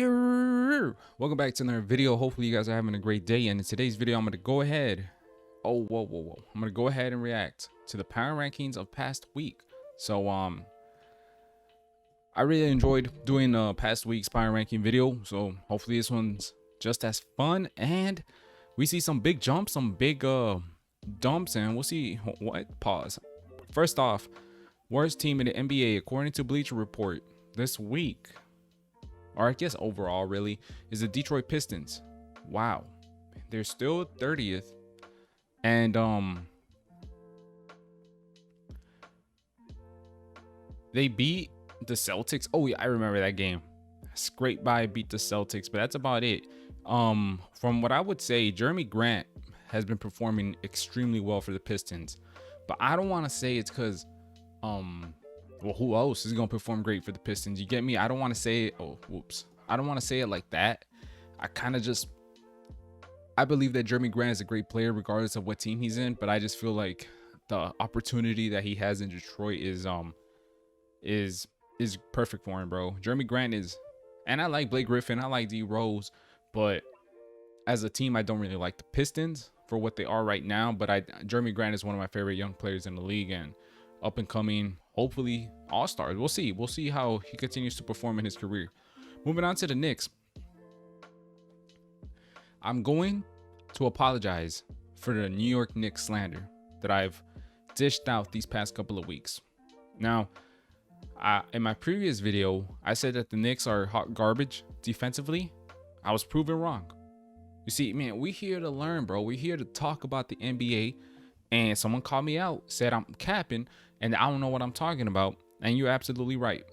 Welcome back to another video. Hopefully you guys are having a great day, and in today's video I'm going to go ahead I'm going to go ahead and react to the power rankings of past week. So I really enjoyed doing the past week's power ranking video, so hopefully this one's just as fun, and we see some big jumps, some big dumps, and we'll see what. Pause. First off, worst team in the NBA according to Bleacher Report this week, or I guess overall really, is the Detroit Pistons. Wow, they're still 30th, and they beat the Celtics. Oh yeah, I remember that game. Scrape by, beat the Celtics, but that's about it. From what I would say, Jeremy Grant has been performing extremely well for the Pistons, but I don't want to say it's because well, who else is gonna perform great for the Pistons? You get me? I don't want to say it. Oh, whoops. I don't want to say it like that. I believe that Jeremy Grant is a great player regardless of what team he's in, but I just feel like the opportunity that he has in Detroit is perfect for him, bro. Jeremy Grant is, and I like Blake Griffin, I like D Rose, but as a team I don't really like the Pistons for what they are right now. But Jeremy Grant is one of my favorite young players in the league, and up and coming, hopefully all-stars. We'll see how he continues to perform in his career. Moving on to the Knicks, I'm going to apologize for the New York Knicks slander that I've dished out these past couple of weeks. Now, in my previous video, I said that the Knicks are hot garbage defensively. I was proven wrong. You see, man, we here to learn, bro. We're here to talk about the NBA, and someone called me out, said I'm capping, and I don't know what I'm talking about, and you're absolutely right.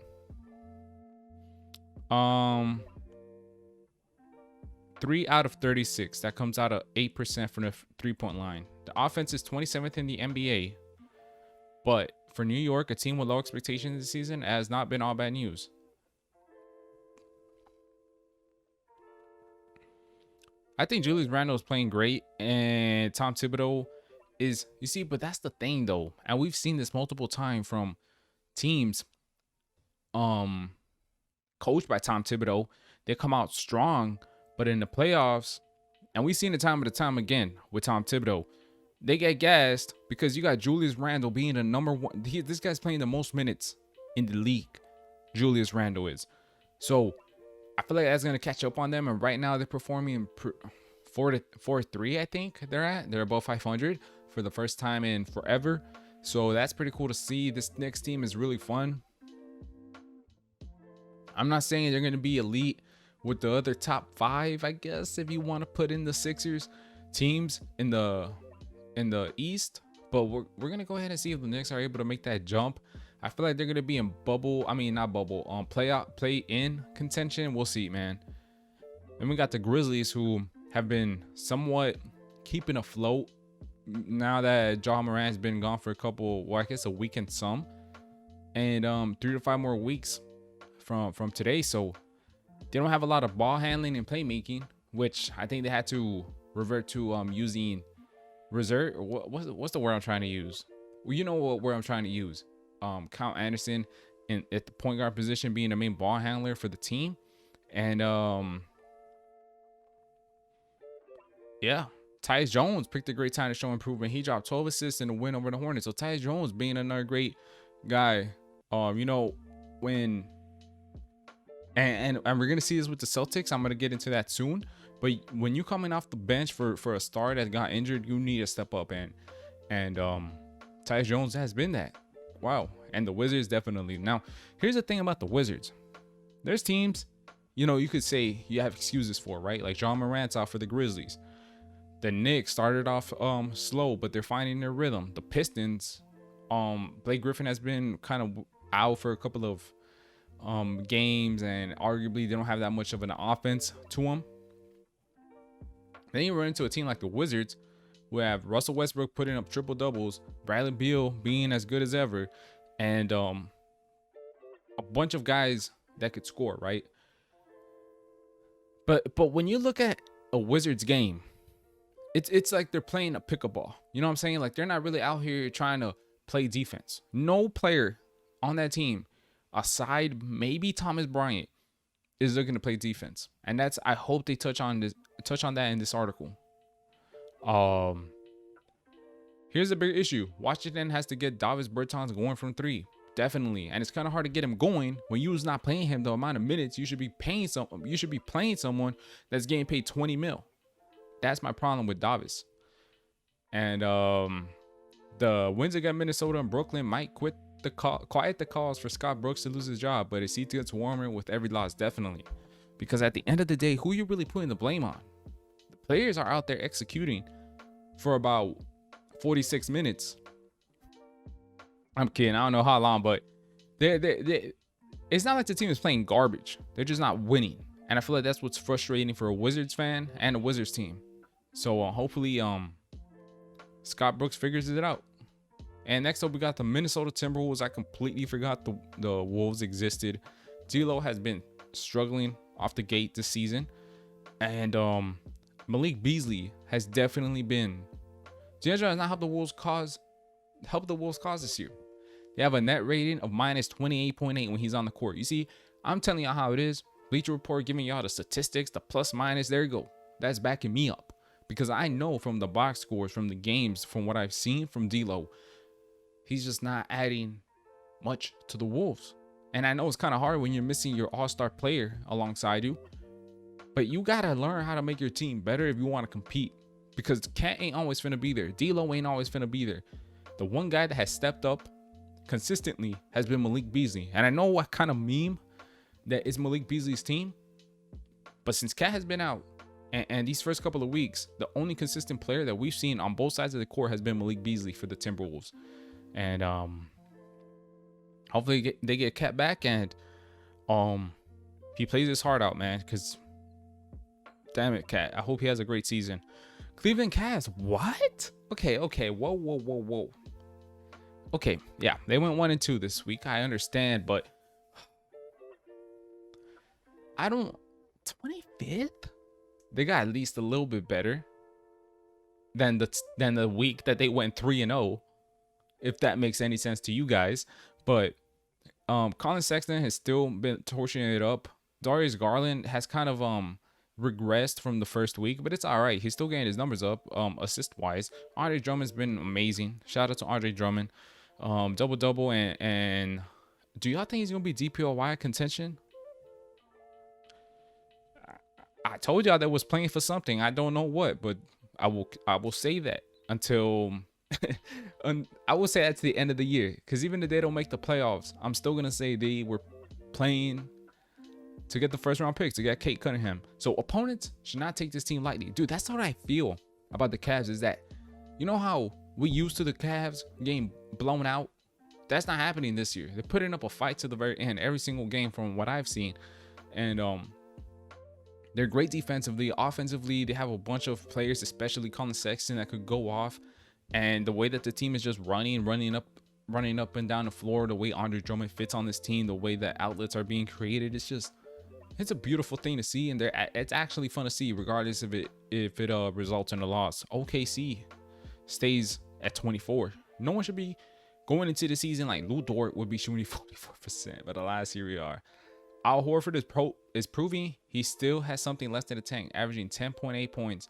3 out of 36. That comes out of 8% from the three-point line. The offense is 27th in the NBA, but for New York, a team with low expectations this season, has not been all bad news. I think Julius Randle is playing great, and Tom Thibodeau is, you see, but that's the thing though, and we've seen this multiple times from teams coached by Tom Thibodeau. They come out strong, but in the playoffs, and we've seen it time and time again with Tom Thibodeau, they get gassed because you got Julius Randle being the number one. This guy's playing the most minutes in the league. Julius Randle is. So I feel like that's going to catch up on them. And right now they're performing 4-3, I think they're at. They're above 500 for the first time in forever. So that's pretty cool to see. This next team is really fun. I'm not saying they're going to be elite with the other top 5, I guess, if you want to put in the Sixers teams in the East, but we're gonna go ahead and see if the Knicks are able to make that jump. I feel like they're gonna be in play-in contention. We'll see, man. Then we got the Grizzlies, who have been somewhat keeping afloat now that Ja Morant's been gone for a week and some, and 3 to 5 more weeks from today. So they don't have a lot of ball handling and playmaking, which I think they had to revert to using reserve. What's the word I'm trying to use? Well, you know what word I'm trying to use. Kyle Anderson at the point guard position being the main ball handler for the team, and yeah, Tyus Jones picked a great time to show improvement. He dropped 12 assists in a win over the Hornets. So Tyus Jones being another great guy. You know, when and we're gonna see this with the Celtics. I'm gonna get into that soon. But when you coming off the bench for a star that got injured, you need to step up, and Tyus Jones has been that. Wow. And the Wizards definitely. Now, here's the thing about the Wizards. There's teams, you know, you could say you have excuses for, right? Like Ja Morant's out for the Grizzlies. The Knicks started off slow, but they're finding their rhythm. The Pistons, Blake Griffin has been kind of out for a couple of games, and arguably they don't have that much of an offense to them. Then you run into a team like the Wizards, who have Russell Westbrook putting up triple doubles, Bradley Beal being as good as ever, and a bunch of guys that could score, right? But when you look at a Wizards game, it's like they're playing a pickleball. You know what I'm saying? Like, they're not really out here trying to play defense. No player on that team, aside maybe Thomas Bryant, is looking to play defense, and that's I hope they touch on that in this article. Here's a big issue. Washington has to get Davis Bertans going from 3. Definitely. And it's kind of hard to get him going when you was not playing him the amount of minutes you should be paying you should be playing someone that's getting paid 20 mil. That's my problem with Davis. And the wins against Minnesota and Brooklyn might quiet the calls for Scott Brooks to lose his job, but it seems to get warmer with every loss, definitely. Because at the end of the day, who are you really putting the blame on? The players are out there executing for about 46 minutes. I'm kidding. I don't know how long, but it's not like the team is playing garbage. They're just not winning. And I feel like that's what's frustrating for a Wizards fan and a Wizards team. So hopefully Scott Brooks figures it out. And next up, we got the Minnesota Timberwolves. I completely forgot the Wolves existed. D'Lo has been struggling off the gate this season. And Malik Beasley has definitely been... D'Angelo has not helped the Wolves cause this year. They have a net rating of minus 28.8 when he's on the court. You see, I'm telling y'all how it is. Bleacher Report giving y'all the statistics, the plus minus. There you go. That's backing me up. Because I know from the box scores, from the games, from what I've seen from D'Lo, he's just not adding much to the Wolves. And I know it's kind of hard when you're missing your all-star player alongside you. But you got to learn how to make your team better if you want to compete. Because Cat ain't always finna be there. D'Lo ain't always finna be there. The one guy that has stepped up consistently has been Malik Beasley. And I know what kind of meme that is Malik Beasley's team. But since Cat has been out, and these first couple of weeks, the only consistent player that we've seen on both sides of the court has been Malik Beasley for the Timberwolves. And hopefully they get Cat back, and he plays his heart out, man. Because damn it, Cat. I hope he has a great season. Cleveland Cavs, what? Okay, whoa. Okay, yeah, they went 1-2 this week. I understand, but I don't. 25th? They got at least a little bit better than the week that they went 3-0, if that makes any sense to you guys. But Colin Sexton has still been torching it up. Darius Garland has kind of regressed from the first week, but it's all right. He's still getting his numbers up assist wise. Andre Drummond's been amazing. Shout out to Andre Drummond. Double and do y'all think he's gonna be DPOY contention? I told y'all that was playing for something. I don't know what, but I will say that until I will say that's the end of the year, because even if they don't make the playoffs, I'm still gonna say they were playing to get the first round pick, to get Kate Cunningham. So opponents should not take this team lightly. Dude, that's what I feel about the Cavs, is that, you know how we used to the Cavs getting blown out? That's not happening this year. They're putting up a fight to the very end every single game from what I've seen. And they're great defensively. Offensively, they have a bunch of players, especially Colin Sexton, that could go off. And the way that the team is just running up and down the floor, the way Andre Drummond fits on this team, the way that outlets are being created, it's a beautiful thing to see. And it's actually fun to see, regardless if it results in a loss. OKC stays at 24. No one should be going into the season like Lou Dort would be shooting 44%, but alas, here we are. Al Horford is proving he still has something less than a tank, averaging 10.8 points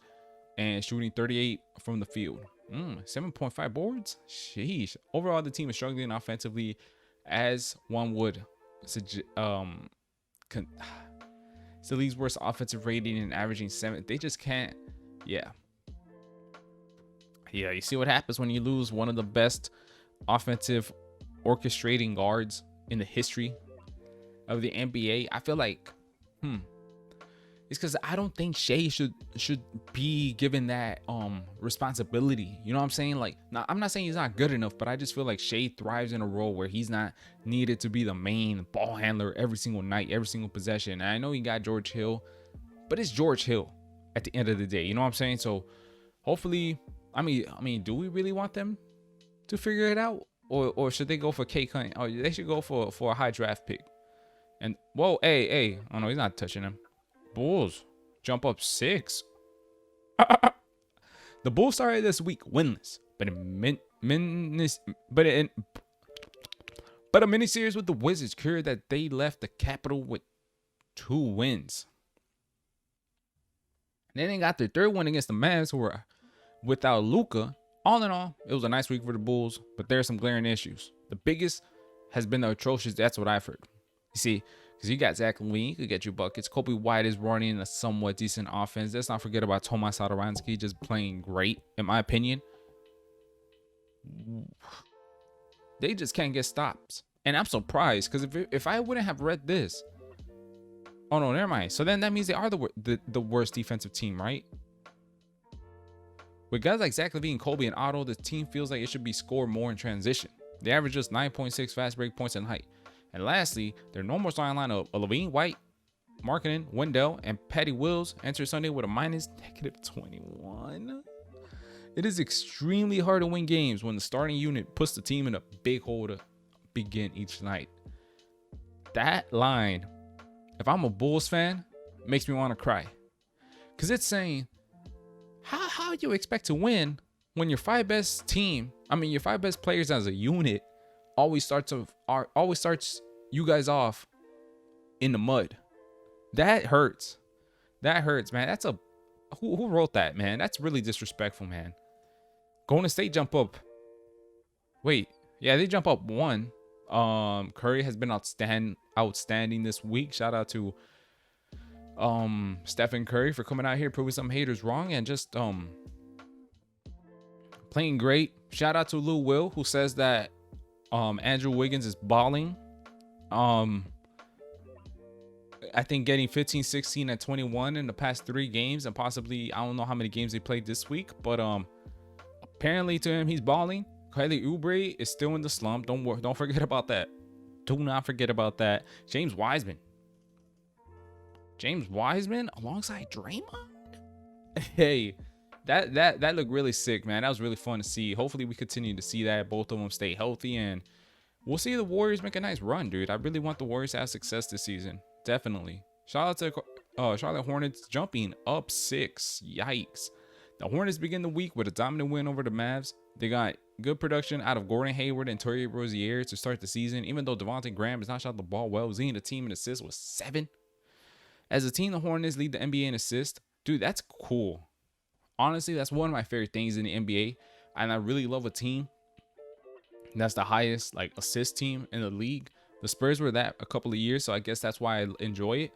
and shooting 38 from the field. 7.5 boards? Sheesh. Overall, the team is struggling offensively, as one would suggest. It's the league's worst offensive rating and averaging 7. They just can't. Yeah, you see what happens when you lose one of the best offensive orchestrating guards in the history of the NBA. I feel like it's because I don't think Shea should be given that responsibility. You know what I'm saying? Like, now, I'm not saying he's not good enough, but I just feel like Shea thrives in a role where he's not needed to be the main ball handler every single night, every single possession. And I know he got George Hill, but it's George Hill at the end of the day. You know what I'm saying? So hopefully, I mean, do we really want them to figure it out, or should they go for K Cunningham? Oh, they should go for a high draft pick. And whoa, hey, oh no, he's not touching him. Bulls jump up 6. The Bulls started this week winless, but a mini series with the Wizards cured that they left the capital with 2 wins. Then they got their 3rd win against the Mavs, who were without Luka. All in all, it was a nice week for the Bulls, but there are some glaring issues. The biggest has been the atrocious. That's what I've heard. You see, because you got Zach LaVine, he could get you buckets. Kobe White is running a somewhat decent offense. Let's not forget about Tomas Satoransky just playing great, in my opinion. They just can't get stops. And I'm surprised, because if I wouldn't have read this. Oh, no, never mind. So then that means they are the worst defensive team, right? With guys like Zach LaVine, Kobe, and Otto, the team feels like it should be scored more in transition. They average just 9.6 fast break points in height. And lastly, their normal starting lineup of LaVine, White, Markkanen, Wendell, and Patty Wills enter Sunday with a minus -21. It is extremely hard to win games when the starting unit puts the team in a big hole to begin each night. That line, if I'm a Bulls fan, makes me want to cry. Because it's saying, how do you expect to win when your 5 best players as a unit always starts you guys off in the mud? That hurts. That hurts, man. That's who wrote that, man? That's really disrespectful, man. Golden State jump up. Wait, yeah, they jump up 1. Curry has been outstanding this week. Shout out to Stephen Curry for coming out here proving some haters wrong and just playing great. Shout out to Lou Will, who says that Andrew Wiggins is balling. I think getting 15, 16, and 21 in the past 3 games, and possibly I don't know how many games they played this week, but apparently to him he's balling. Kelly Oubre is still in the slump. Don't forget about that. Do not forget about that. James Wiseman alongside Draymond. Hey, that looked really sick, man. That was really fun to see. Hopefully we continue to see that. Both of them stay healthy, and we'll see the Warriors make a nice run, dude. I really want the Warriors to have success this season. Definitely. Shout out to Charlotte Hornets jumping up 6. Yikes. The Hornets begin the week with a dominant win over the Mavs. They got good production out of Gordon Hayward and Terry Rozier to start the season. Even though Devontae Graham has not shot the ball well, leading the team in assists with 7. As a team, the Hornets lead the NBA in assists. Dude, that's cool. Honestly, that's one of my favorite things in the NBA. And I really love a team that's the highest assist team in the league. The Spurs were that a couple of years, so I guess that's why I enjoy it.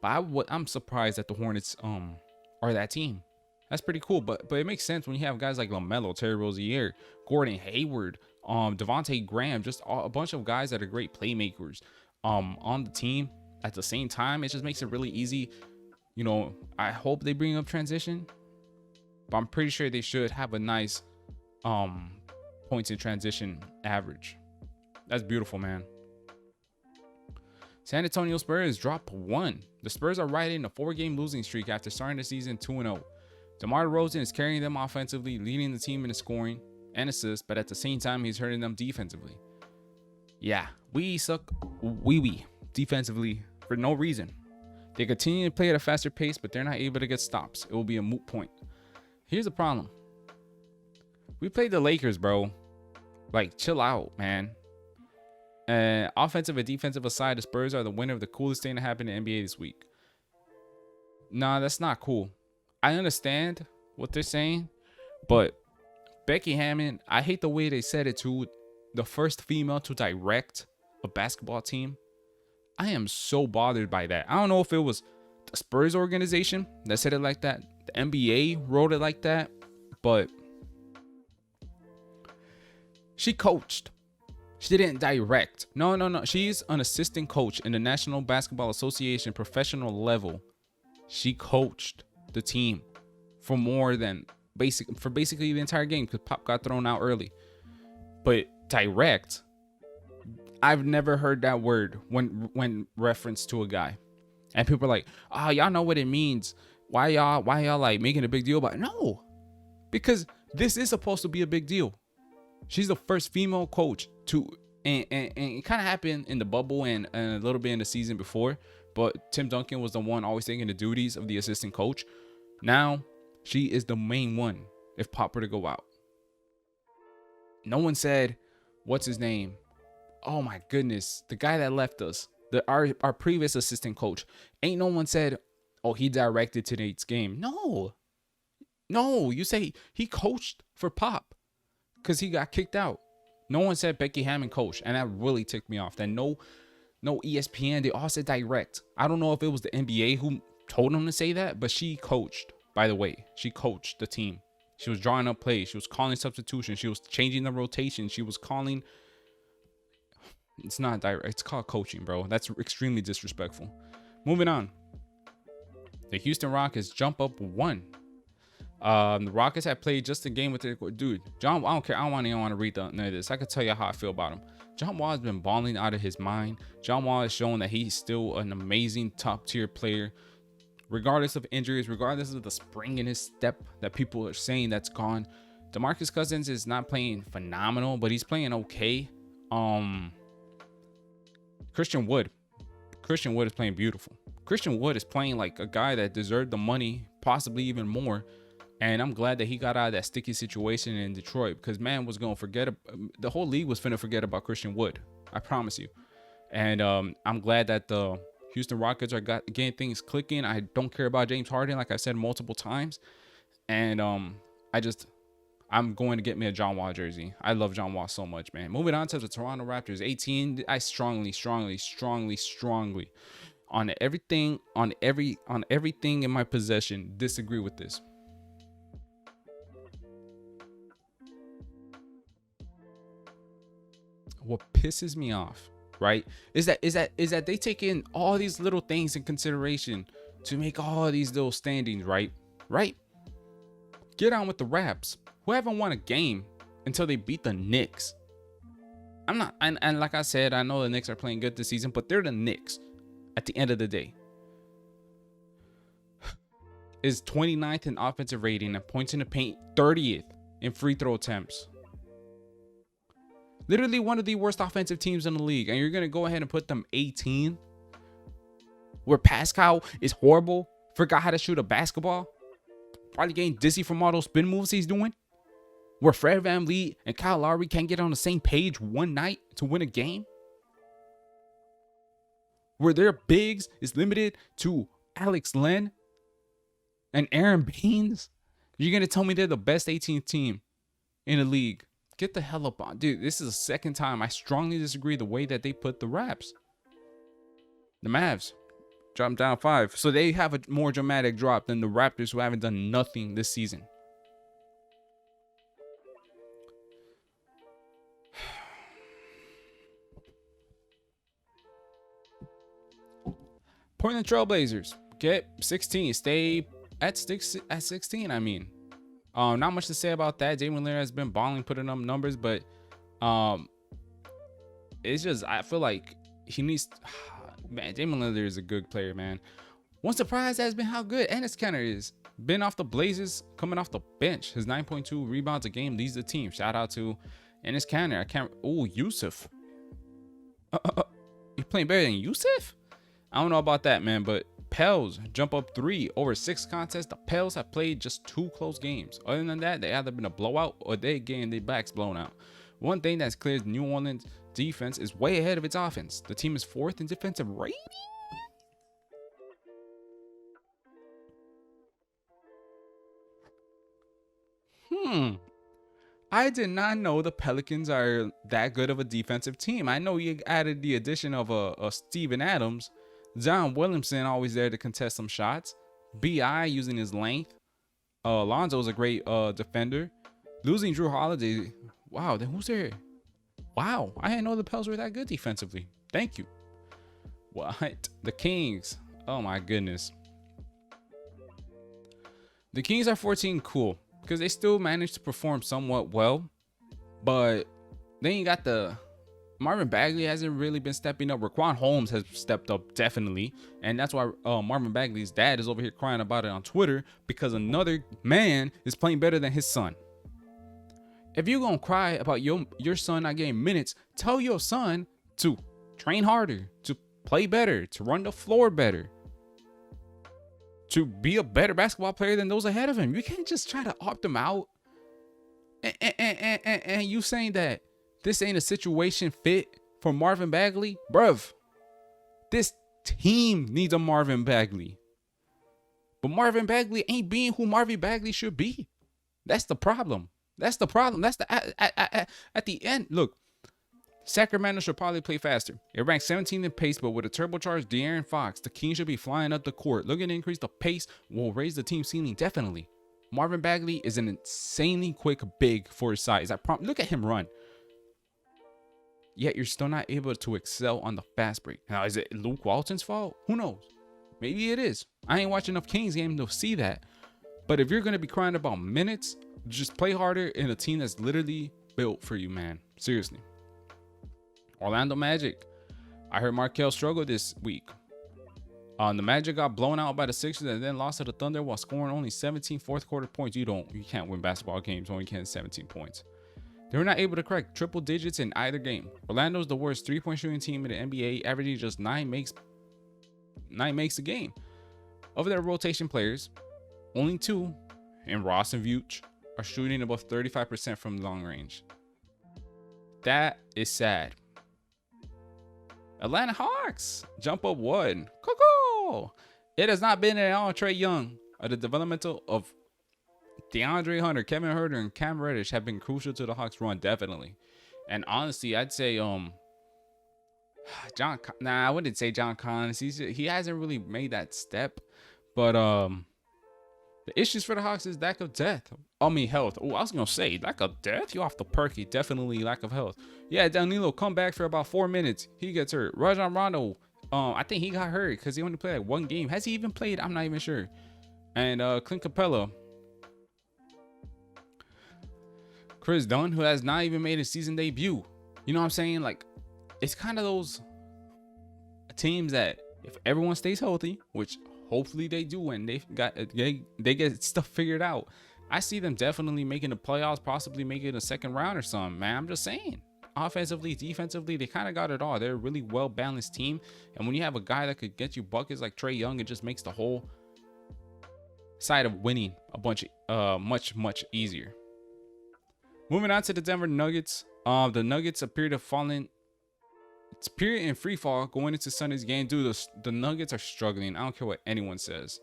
But I'm surprised that the Hornets are that team. That's pretty cool. But it makes sense when you have guys like LaMelo, Terry Rozier, Gordon Hayward, Devontae Graham, just a bunch of guys that are great playmakers on the team at the same time. It just makes it really easy. You know, I hope they bring up transition, but I'm pretty sure they should have a nice points in transition average. That's beautiful, man. San Antonio Spurs drop 1. The Spurs are riding a 4-game losing streak after starting the season 2-0. DeMar DeRozan is carrying them offensively, leading the team in the scoring and assists, but at the same time, he's hurting them defensively. Yeah, we suck defensively for no reason. They continue to play at a faster pace, but they're not able to get stops. It will be a moot point. Here's the problem. We played the Lakers, bro. Chill out, man. Offensive and defensive aside, the Spurs are the winner of the coolest thing to happen in the NBA this week. Nah, that's not cool. I understand what they're saying, but Becky Hammon, I hate the way they said it too. The first female to direct a basketball team. I am so bothered by that. I don't know if it was the Spurs organization that said it like that. The NBA wrote it like that, but she coached. She didn't direct. No. She's an assistant coach in the National Basketball Association professional level. She coached the team for basically the entire game because Pop got thrown out early. But direct, I've never heard that word when referenced to a guy. And people are like, "Oh, y'all know what it means. Why y'all making a big deal about it?" No. Because this is supposed to be a big deal. She's the first female coach to and it kind of happened in the bubble and a little bit in the season before, but Tim Duncan was the one always taking the duties of the assistant coach. Now she is the main one if Pop were to go out. No one said, what's his name? Oh my goodness, the guy that left us. Our previous assistant coach. Ain't no one said, oh, he directed tonight's game. No, you say he coached for Pop because he got kicked out. No one said Becky Hammond coached, and that really ticked me off. That no ESPN, they all said direct. I don't know if it was the NBA who told him to say that, but she coached, by the way. She coached the team. She was drawing up plays. She was calling substitutions. She was changing the rotation. She was calling. It's not direct. It's called coaching, bro. That's extremely disrespectful. Moving on. The Houston Rockets jump up 1. The Rockets have played just a game with their dude. John, I don't care. I don't even want to read none of this. I can tell you how I feel about him. John Wall has been balling out of his mind. John Wall has shown that he's still an amazing top tier player, regardless of injuries, regardless of the spring in his step that people are saying that's gone. DeMarcus Cousins is not playing phenomenal, but he's playing okay. Christian Wood is playing beautiful. Christian Wood is playing like a guy that deserved the money, possibly even more. And I'm glad that he got out of that sticky situation in Detroit, because man was going to forget. The whole league was finna forget about Christian Wood. I promise you. And I'm glad that the Houston Rockets are getting things clicking. I don't care about James Harden, like I said multiple times. And I'm going to get me a John Wall jersey. I love John Wall so much, man. Moving on to the Toronto Raptors, 18. I strongly on everything in my possession disagree with this. What pisses me off, right, is that they take in all these little things in consideration to make all these little standings, right? Get on with the Raps, who haven't won a game until they beat the Knicks. I'm not, and like I said, I know the Knicks are playing good this season, but they're the Knicks at the end of the day. Is 29th in offensive rating and points in the paint, 30th in free throw attempts. Literally one of the worst offensive teams in the league, and you're going to go ahead and put them 18? Where Pascal is horrible, forgot how to shoot a basketball, probably getting dizzy from all those spin moves he's doing? Where Fred VanVleet and Kyle Lowry can't get on the same page one night to win a game? Where their bigs is limited to Alex Len and Aaron Baines? You're going to tell me they're the best 18th team in the league? Get the hell up on. Dude, this is the second time I strongly disagree the way that they put the Raps. The Mavs dropped down 5. So they have a more dramatic drop than the Raptors, who haven't done nothing this season. Portland Trailblazers get 16. Stay at 16, I mean. Not much to say about that. Damian Lillard has been balling, putting up numbers, but it's just, I feel like he needs, man, Damian Lillard is a good player, man. One surprise has been how good Enes Kanter is. Been off the Blazers, coming off the bench. His 9.2 rebounds a game leads the team. Shout out to Enes Kanter. Yusuf. You playing better than Yusuf? I don't know about that, man, but Pels jump up 3 over 6 contests. The Pels have played just 2 close games. Other than that, they either been a blowout or they getting their backs blown out. One thing that's clear is New Orleans defense is way ahead of its offense. The team is 4th in defensive rating. I did not know the Pelicans are that good of a defensive team. I know you added the addition of a Steven Adams. Zion Williamson always there to contest some shots. B.I. using his length. Alonzo's a great defender. Losing Drew Holiday. Wow, then who's there? Wow, I didn't know the Pels were that good defensively. Thank you. What? The Kings. Oh my goodness. The Kings are 14, cool, because they still managed to perform somewhat well, but then you got the Marvin Bagley hasn't really been stepping up. Raquan Holmes has stepped up definitely, and that's why Marvin Bagley's dad is over here crying about it on Twitter, because another man is playing better than his son. If you're gonna cry about your son not getting minutes, tell your son to train harder, to play better, to run the floor better, to be a better basketball player than those ahead of him. You can't just try to opt him out. And you saying that this ain't a situation fit for Marvin Bagley? Bruv, This team needs a Marvin Bagley. But Marvin Bagley ain't being who Marvin Bagley should be. That's the problem. That's the problem. That's the at the end. Look, Sacramento should probably play faster. It ranks 17th in pace, but with a turbocharged De'Aaron Fox, the Kings should be flying up the court. Looking to increase the pace will raise the team ceiling definitely. Marvin Bagley is an insanely quick big for his size. Look at him run. Yet you're still not able to excel on the fast break. Now, is it Luke Walton's fault? Who knows? Maybe it is. I ain't watching enough Kings game to see that. But if you're going to be crying about minutes, just play harder in a team that's literally built for you, man. Seriously. Orlando Magic. I heard Markelle struggled this week. The Magic got blown out by the Sixers and then lost to the Thunder while scoring only 17 fourth quarter points. You can't win basketball games when you can 17 points. They were not able to crack triple digits in either game. Orlando's the worst three-point shooting team in the NBA, averaging just 9 makes a game. Of their rotation players, only 2, and Ross and Vooch, are shooting above 35% from long range. That is sad. Atlanta Hawks jump up 1. Coco. It has not been an all Trae Young or the developmental of DeAndre Hunter, Kevin Huerter, and Cam Reddish have been crucial to the Hawks' run, definitely. And honestly, I'd say I wouldn't say John Collins. He hasn't really made that step, but the issues for the Hawks is lack of health. Oh, I was gonna say lack of depth. You off the perky, definitely lack of health. Yeah, Danilo come back for about 4 minutes. He gets hurt. Rajon Rondo, I think he got hurt because he only played like 1 game. Has he even played? I'm not even sure. And Clint Capella. Chris Dunn, who has not even made his season debut. You know what I'm saying? Like, it's kind of those teams that if everyone stays healthy, which hopefully they do, and they get stuff figured out, I see them definitely making the playoffs, possibly making a second round or something, man. I'm just saying. Offensively, defensively, they kind of got it all. They're a really well-balanced team. And when you have a guy that could get you buckets like Trae Young, it just makes the whole side of winning much easier. Moving on to the Denver Nuggets. The Nuggets appear to fallen. It's period in free fall going into Sunday's game. Dude, the Nuggets are struggling. I don't care what anyone says.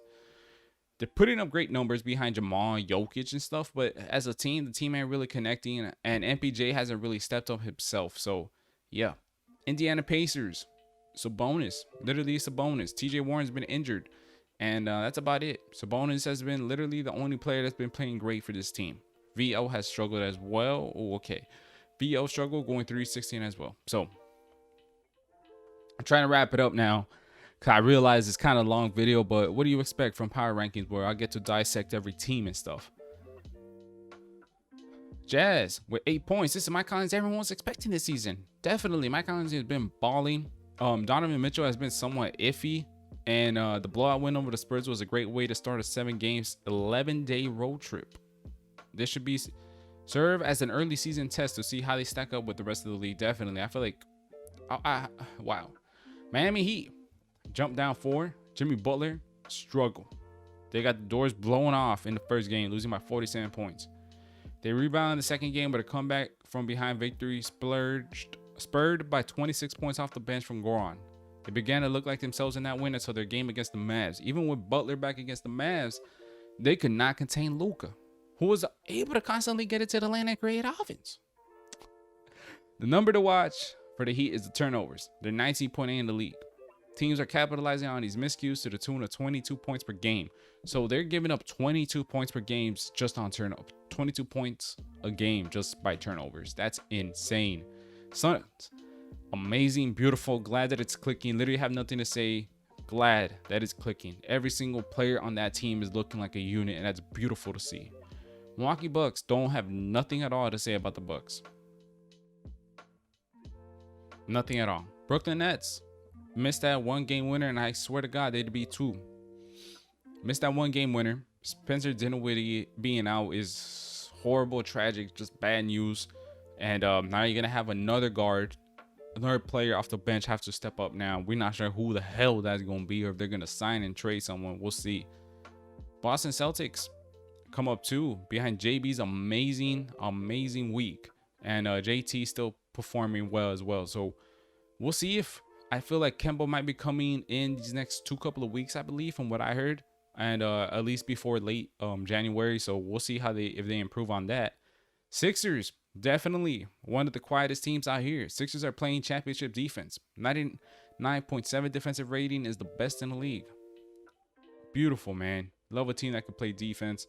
They're putting up great numbers behind Jamal, Jokic, and stuff, but as a team, the team ain't really connecting, and MPJ hasn't really stepped up himself. So, yeah. Indiana Pacers. Sabonis. Literally, it's a bonus. TJ Warren's been injured, and that's about it. Sabonis has been literally the only player that's been playing great for this team. VO has struggled as well. Oh, okay. VO struggled going 3-16 as well. So, I'm trying to wrap it up now. Cause I realize it's kind of a long video, but what do you expect from Power Rankings where I get to dissect every team and stuff? Jazz with 8 points. This is Mike Collins everyone's expecting this season. Definitely, Mike Collins has been balling. Donovan Mitchell has been somewhat iffy. And the blowout win over the Spurs was a great way to start a 7-game, 11-day road trip. This should serve as an early season test to see how they stack up with the rest of the league. Definitely. I feel like, wow. Miami Heat. Jump down 4. Jimmy Butler struggle. They got the doors blown off in the first game, losing by 47 points. They rebound in the second game, but a comeback from behind victory spurred by 26 points off the bench from Goran. They began to look like themselves in that win until their game against the Mavs. Even with Butler back against the Mavs, they could not contain Luka, who was able to constantly get it to the lane and create offense. The number to watch for the Heat is the turnovers. They're 19.8 in the league. Teams are capitalizing on these miscues to the tune of 22 points per game. So they're giving up 22 points per game just on turnover. 22 points a game just by turnovers. That's insane. Suns, amazing, beautiful, glad that it's clicking. Literally have nothing to say. Glad that it's clicking. Every single player on that team is looking like a unit, and that's beautiful to see. Milwaukee Bucks don't have nothing at all to say about the Bucks. Nothing at all. Brooklyn Nets missed that 1-game winner, and I swear to God, they'd be 2. Missed that 1-game winner. Spencer Dinwiddie being out is horrible, tragic, just bad news. And now you're going to have another player off the bench have to step up now. We're not sure who the hell that's going to be or if they're going to sign and trade someone. We'll see. Boston Celtics come up 2 behind JB's amazing week. And JT still performing well as well. So we'll see if I feel like Kemba might be coming in these next couple of weeks, I believe, from what I heard, and at least before late January. So we'll see how if they improve on that. Sixers, definitely one of the quietest teams out here. Sixers are playing championship defense. 99.7 defensive rating is the best in the league. Beautiful, man. Love a team that can play defense.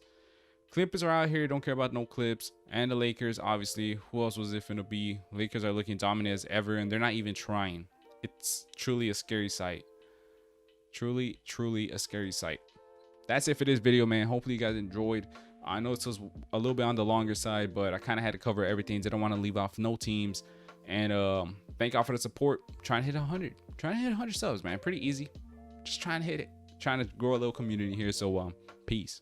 Clippers are out here, don't care about no Clips. And the Lakers, obviously. Who else was it finna be? Lakers are looking dominant as ever, and they're not even trying. It's truly a scary sight. Truly, truly a scary sight. That's it for this video, man. Hopefully you guys enjoyed. I know it was a little bit on the longer side, but I kind of had to cover everything. Didn't want to leave off no teams. And thank y'all for the support. Trying to hit 100. Trying to hit 100 subs, man. Pretty easy. Just trying to hit it. Trying to grow a little community here. So peace.